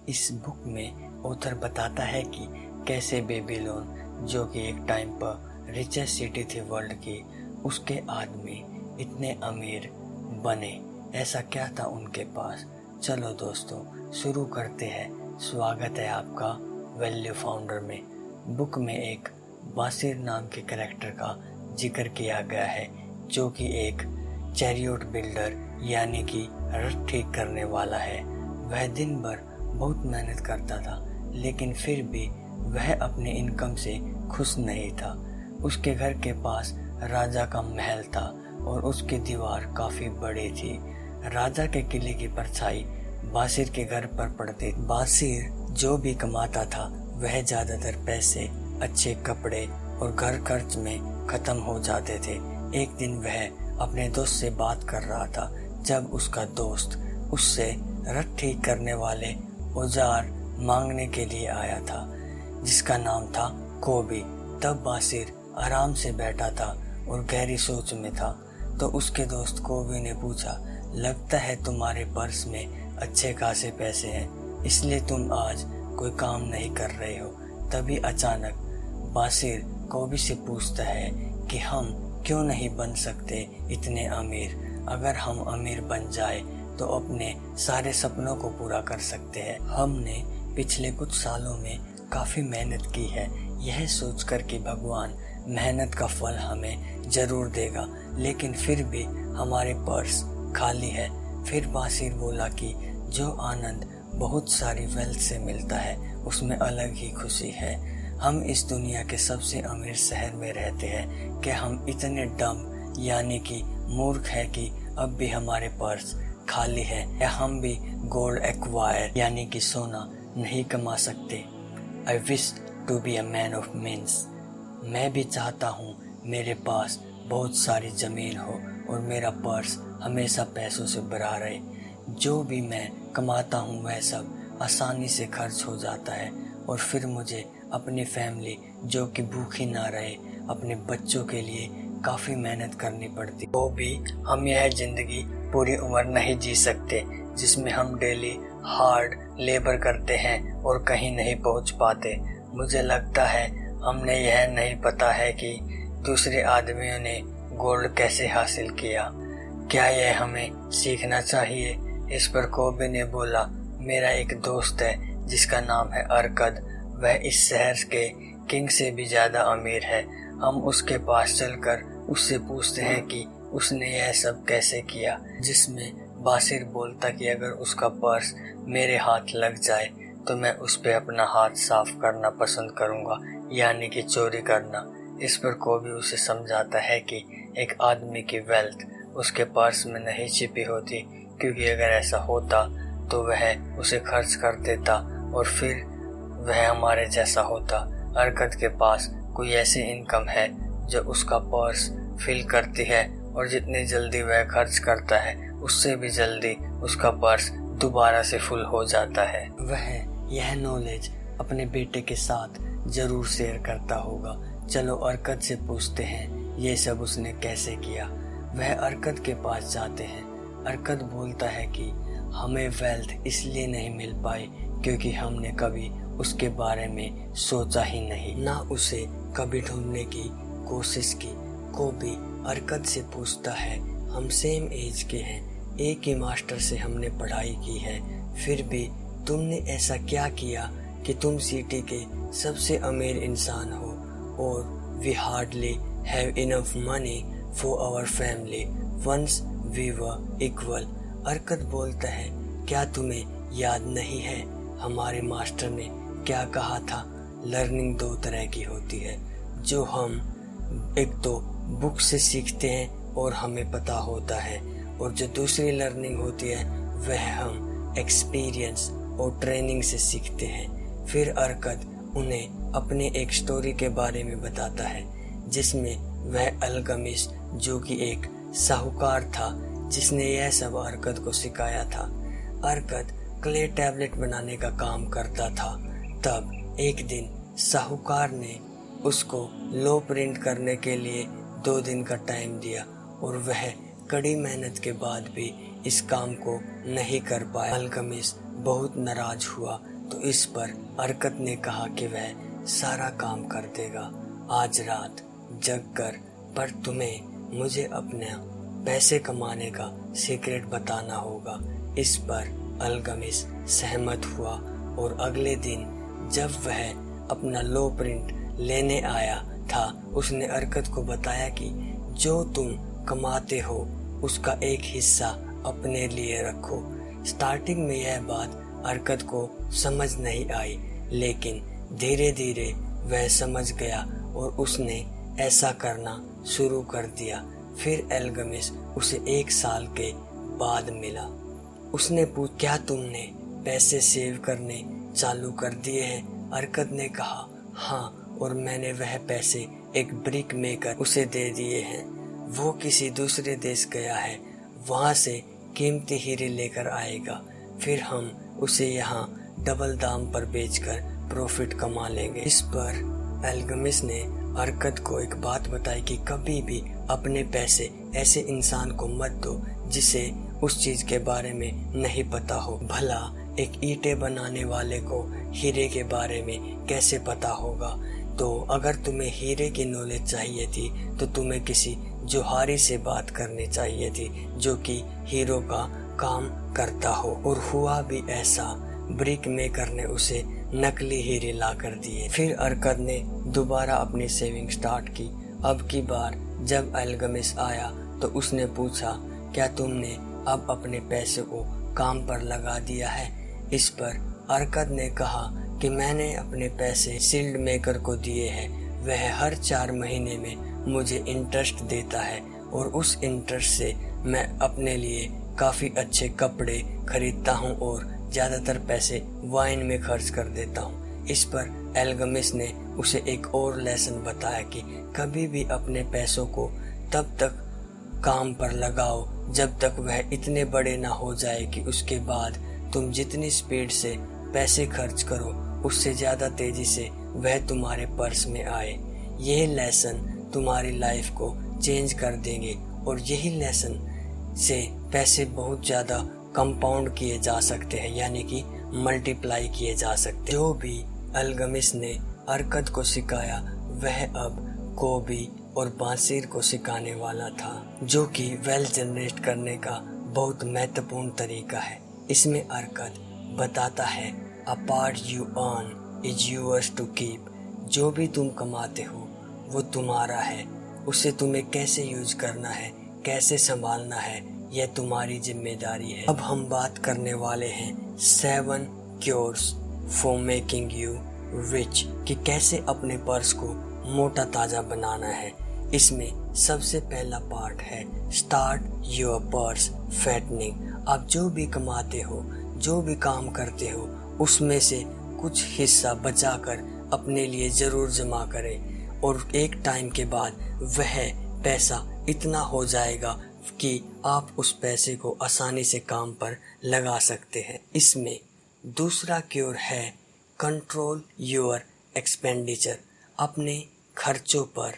इस बुक में ऑथर बताता है कि कैसे बेबीलोन, जो कि एक टाइम पर रिचेस्ट सिटी थी वर्ल्ड की, उसके आदमी इतने अमीर बने। ऐसा क्या था उनके पास। चलो दोस्तों शुरू करते हैं। स्वागत है आपका वैल्यू फाउंडर में। बुक में एक बासिर नाम के कैरेक्टर का जिक्र किया गया है, जो कि एक चैरियट बिल्डर यानी कि रथ ठीक करने वाला है। वह दिन भर बहुत मेहनत करता था, लेकिन फिर भी वह अपने इनकम से खुश नहीं था। उसके घर के पास राजा का महल था और उसकी दीवार काफी बड़ी थी। राजा के किले की परछाई बासिर के घर पर पड़ती। बासिर जो भी कमाता था वह ज्यादातर पैसे अच्छे कपड़े और घर खर्च में खत्म हो जाते थे। एक दिन वह अपने दोस्त से बात कर रहा था जब उसका दोस्त उससे रथ ठीक करने वाले औजार मांगने के लिए आया था, जिसका नाम था कोबी। तब बासिर आराम से बैठा था और गहरी सोच में था, तो उसके दोस्त कोबी ने पूछा, लगता है तुम्हारे पर्स में अच्छे खासे पैसे हैं, इसलिए तुम आज कोई काम नहीं कर रहे हो। तभी अचानक बासिर कोबी से पूछता है कि हम क्यों नहीं बन सकते इतने अमीर। अगर हम अमीर बन जाए तो अपने सारे सपनों को पूरा कर सकते हैं। हमने पिछले कुछ सालों में काफी मेहनत की है, यह सोचकर कि भगवान मेहनत का फल हमें जरूर देगा, लेकिन फिर भी हमारे पर्स खाली है। फिर बासिर बोला कि जो आनंद बहुत सारी वेल्थ से मिलता है उसमें अलग ही खुशी है। हम इस दुनिया के सबसे अमीर शहर में रहते हैं कि हम इतने डम यानी कि मूर्ख है कि अब भी हमारे पर्स खाली है, या हम भी गोल्ड एक्वायर यानी कि सोना नहीं कमा सकते। I wish to be a man of means. मैं भी चाहता हूँ मेरे पास बहुत सारी जमीन हो और मेरा पर्स हमेशा पैसों से भरा रहे। जो भी मैं कमाता हूँ वह सब आसानी से खर्च हो जाता है और फिर मुझे अपनी फैमिली जो कि भूखी ना रहे, अपने बच्चों के लिए काफी मेहनत करनी पड़ती। वो भी हम यह जिंदगी पूरी उम्र नहीं जी सकते जिसमें हम डेली हार्ड लेबर करते हैं और कहीं नहीं पहुंच पाते। मुझे लगता है हमने यह नहीं पता है कि दूसरे आदमियों ने गोल्ड कैसे हासिल किया। क्या यह हमें सीखना चाहिए? इस पर कोबी ने बोला, मेरा एक दोस्त है जिसका नाम है अरकद। वह इस शहर के किंग से भी ज्यादा अमीर है। हम उसके पास चलकर उससे पूछते हैं कि उसने यह सब कैसे किया। जिसमें बासिर बोलता कि अगर उसका पर्स मेरे हाथ लग जाए तो मैं उस पे अपना हाथ साफ करना पसंद करूंगा, यानी कि चोरी करना। इस पर कोबी उसे समझाता है कि एक आदमी की वेल्थ उसके पर्स में नहीं छिपी होती, क्योंकि अगर ऐसा होता तो वह उसे खर्च कर देता और फिर वह हमारे जैसा होता। अरकद के पास कोई ऐसी इनकम है जो उसका पर्स फिल करती है और जितनी जल्दी वह खर्च करता है उससे भी जल्दी उसका पर्स दोबारा से फुल हो जाता है। वह यह नॉलेज अपने बेटे के साथ जरूर शेयर करता होगा। चलो अरकद से पूछते हैं ये सब उसने कैसे किया। वह अरकद के पास जाते हैं। अरकद बोलता है कि हमें वेल्थ इसलिए नहीं मिल पाई क्योंकि हमने कभी उसके बारे में सोचा ही नहीं, ना उसे कभी ढूंढने की कोशिश की। कोबी अरकद से पूछता है, हम सेम एज के हैं, एक ही मास्टर से हमने पढ़ाई की है, फिर भी तुमने ऐसा क्या किया कि तुम सिटी के सबसे अमीर इंसान हो और we hardly have enough money for our family once we were equal. Arkad बोलता है, क्या तुम्हें याद नहीं है हमारे मास्टर ने क्या कहा था? लर्निंग दो तरह की होती है, जो हम एक तो बुक से सीखते हैं और हमें पता होता है, और जो दूसरी लर्निंग होती है वह हम एक्सपीरियंस और ट्रेनिंग से सीखते हैं। फिर अरकद उन्हें अपने एक स्टोरी के बारे में बताता है जिसमें वह अल्केमिस्ट, जो कि एक साहूकार था, जिसने यह सब अरकद को सिखाया था। अरकद क्ले टैबलेट बनाने का काम करता था। तब एक दिन साहूकार ने उसको लो प्रिंट करने के लिए 2 दिन का टाइम दिया और वह कड़ी मेहनत के बाद भी इस काम को नहीं कर पाया। अल्केमिस्ट बहुत नाराज हुआ तो इस पर अर्कत ने कहा कि वह सारा काम कर देगा आज रात जग कर, पर तुम्हें मुझे अपने पैसे कमाने का सीक्रेट बताना होगा। इस पर अल्गमिस सहमत हुआ और अगले दिन जब वह अपना लो प्रिंट लेने आया था उसने अर्कत को बताया कि जो तुम कमाते हो उसका एक हिस्सा अपने लिए रखो। स्टार्टिंग में यह बात अर्कत को समझ नहीं आई, लेकिन धीरे धीरे वह समझ गया और उसने ऐसा करना शुरू कर दिया। फिर अल्गमिस उसे 1 साल के बाद मिला। उसने पूछा, क्या तुमने पैसे सेव करने चालू कर दिए हैं? अर्कत ने कहा, हाँ, और मैंने वह पैसे एक ब्रिक मेकर उसे दे दिए हैं। वो किसी दूसरे देश गया है, वहाँ से कीमती हीरे लेकर आएगा, फिर हम उसे यहाँ डबल दाम पर बेचकर प्रॉफिट कमा लेंगे। इस पर अल्गमिस ने अर्कत को एक बात बताई कि कभी भी अपने पैसे ऐसे इंसान को मत दो जिसे उस चीज के बारे में नहीं पता हो। भला एक ईंटें बनाने वाले को हीरे के बारे में कैसे पता होगा? तो अगर तुम्हें हीरे की नॉलेज चाहिए थी तो तुम्हें किसी जोहारी से बात करनी चाहिए थी जो कि हीरो का काम करता हो। और हुआ भी ऐसा, ब्रिक मेकर ने उसे नकली हीरे ला कर दिए। फिर अर्कत ने दोबारा अपनी सेविंग स्टार्ट की। अब की बार जब अल्गमिस आया तो उसने पूछा, क्या तुमने अब अपने पैसे को काम पर लगा दिया है? इस पर अर्कत ने कहा कि मैंने अपने पैसे सील्ड मेकर को दिए हैं। वह हर 4 महीने में मुझे इंटरेस्ट देता है और उस इंटरेस्ट से मैं अपने लिए काफ़ी अच्छे कपड़े खरीदता हूँ और ज़्यादातर पैसे वाइन में खर्च कर देता हूँ। इस पर अल्गमिस ने उसे एक और लेसन बताया कि कभी भी अपने पैसों को तब तक काम पर लगाओ जब तक वह इतने बड़े ना हो जाए कि उसके बाद तुम जितनी स्पीड से पैसे खर्च करो उससे ज़्यादा तेजी से वह तुम्हारे पर्स में आए। यह लेसन तुम्हारी लाइफ को चेंज कर देंगे और यही लेसन से पैसे बहुत ज़्यादा कंपाउंड किए जा सकते हैं, यानी कि मल्टीप्लाई किए जा सकते। जो भी अल्गमिस ने अर्कत को सिखाया वह अब कोबी और बांसीर को सिखाने वाला था, जो कि वेल्थ जनरेट करने का बहुत महत्वपूर्ण तरीका है। इसमें अर्कत बताता है, a part you earn is yours to keep. जो भी तुम कमाते हो वो तुम्हारा है, उसे तुम्हें कैसे यूज करना है, कैसे संभालना है, यह तुम्हारी जिम्मेदारी है। अब हम बात करने वाले हैं 7 cures for making you rich, कि कैसे अपने पर्स को मोटा ताजा बनाना है। इसमें सबसे पहला पार्ट है स्टार्ट योर पर्स फैटनिंग। आप जो भी कमाते हो, जो भी काम करते हो, उसमें से कुछ हिस्सा बचाकर अपने लिए जरूर जमा करें और एक टाइम के बाद वह पैसा इतना हो जाएगा कि आप उस पैसे को आसानी से काम पर लगा सकते हैं। इसमें दूसरा क्योर है कंट्रोल योर एक्सपेंडिचर। अपने खर्चों पर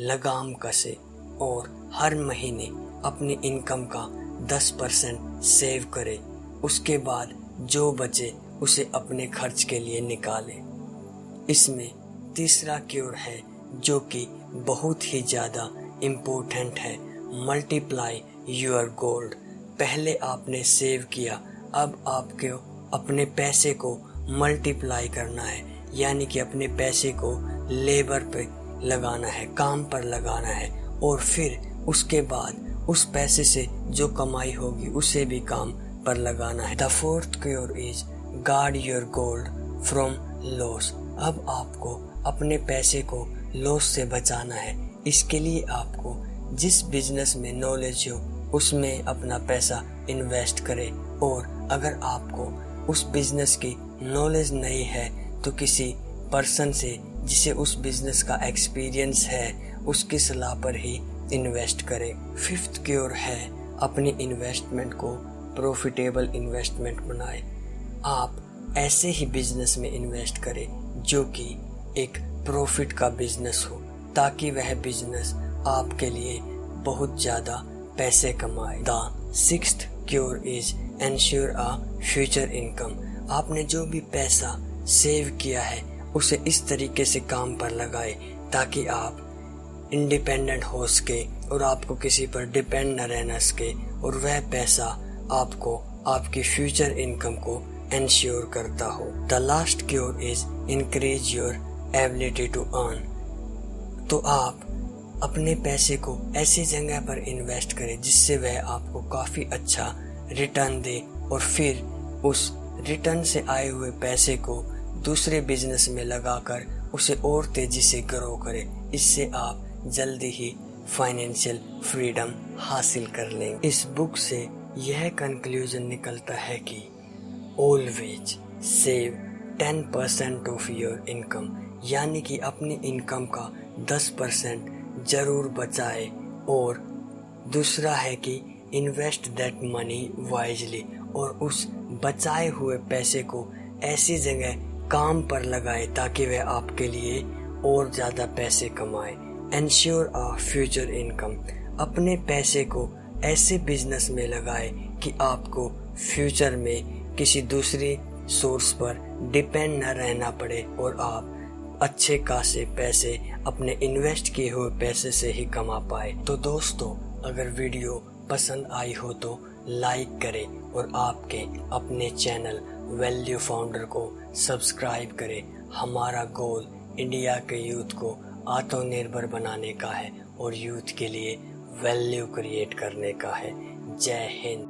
लगाम कसे और हर महीने अपनी इनकम का 10% सेव करें। उसके बाद जो बचे उसे अपने खर्च के लिए निकालें। इसमें तीसरा क्योर है जो कि बहुत ही ज़्यादा इम्पोर्टेंट है, मल्टीप्लाई योर गोल्ड। पहले आपने सेव किया, अब आपको अपने पैसे को मल्टीप्लाई करना है, यानी कि अपने पैसे को लेबर पे लगाना है, काम पर लगाना है और फिर उसके बाद उस पैसे से जो कमाई होगी उसे भी काम पर लगाना है। The fourth cure is guard your gold from loss. अब आपको अपने पैसे को लॉस से बचाना है। इसके लिए आपको जिस बिजनेस में नॉलेज हो उसमें अपना पैसा इन्वेस्ट करें, और अगर आपको उस बिजनेस की नॉलेज नहीं है तो किसी पर्सन से जिसे उस बिजनेस का एक्सपीरियंस है उसकी सलाह पर ही इन्वेस्ट करें। फिफ्थ क्योर है अपनी इन्वेस्टमेंट को प्रॉफिटेबल इन्वेस्टमेंट बनाएं। आप ऐसे ही बिजनेस में इन्वेस्ट करें जो कि एक प्रॉफिट का बिजनेस हो, ताकि वह बिजनेस आपके लिए बहुत ज़्यादा पैसे कमाए। The sixth cure is ensure a future income. आपने जो भी पैसा सेव किया है उसे इस तरीके से काम पर लगाए ताकि आप इंडिपेंडेंट हो सके और आपको किसी पर डिपेंड न रहना सके, और वह पैसा आपको आपकी फ्यूचर इनकम को एंश्योर करता हो। The last cure is increase your ability to earn. तो आप अपने पैसे को ऐसी जगह पर इन्वेस्ट करें जिससे वह आपको काफ़ी अच्छा रिटर्न दे, और फिर उस रिटर्न से आए हुए पैसे को दूसरे बिजनेस में लगाकर उसे और तेजी से ग्रो करें। इससे आप जल्दी ही फाइनेंशियल फ्रीडम हासिल कर लेंगे। इस बुक से यह कंक्लूजन निकलता है कि always save 10% of your income, यानी कि अपनी इनकम का 10% जरूर बचाए। और दूसरा है कि इन्वेस्ट दैट मनी वाइजली, और उस बचाए हुए पैसे को ऐसी जगह काम पर लगाए ताकि वह आपके लिए और ज़्यादा पैसे कमाए। एंश्योर अ फ्यूचर इनकम, अपने पैसे को ऐसे बिजनेस में लगाए कि आपको फ्यूचर में किसी दूसरी सोर्स पर डिपेंड न रहना पड़े और आप अच्छे खासे पैसे अपने इन्वेस्ट किए हुए पैसे से ही कमा पाए। तो दोस्तों, अगर वीडियो पसंद आई हो तो लाइक करें और आपके अपने चैनल वैल्यू फाउंडर को सब्सक्राइब करें। हमारा गोल इंडिया के यूथ को आत्मनिर्भर बनाने का है और यूथ के लिए वैल्यू क्रिएट करने का है। जय हिंद।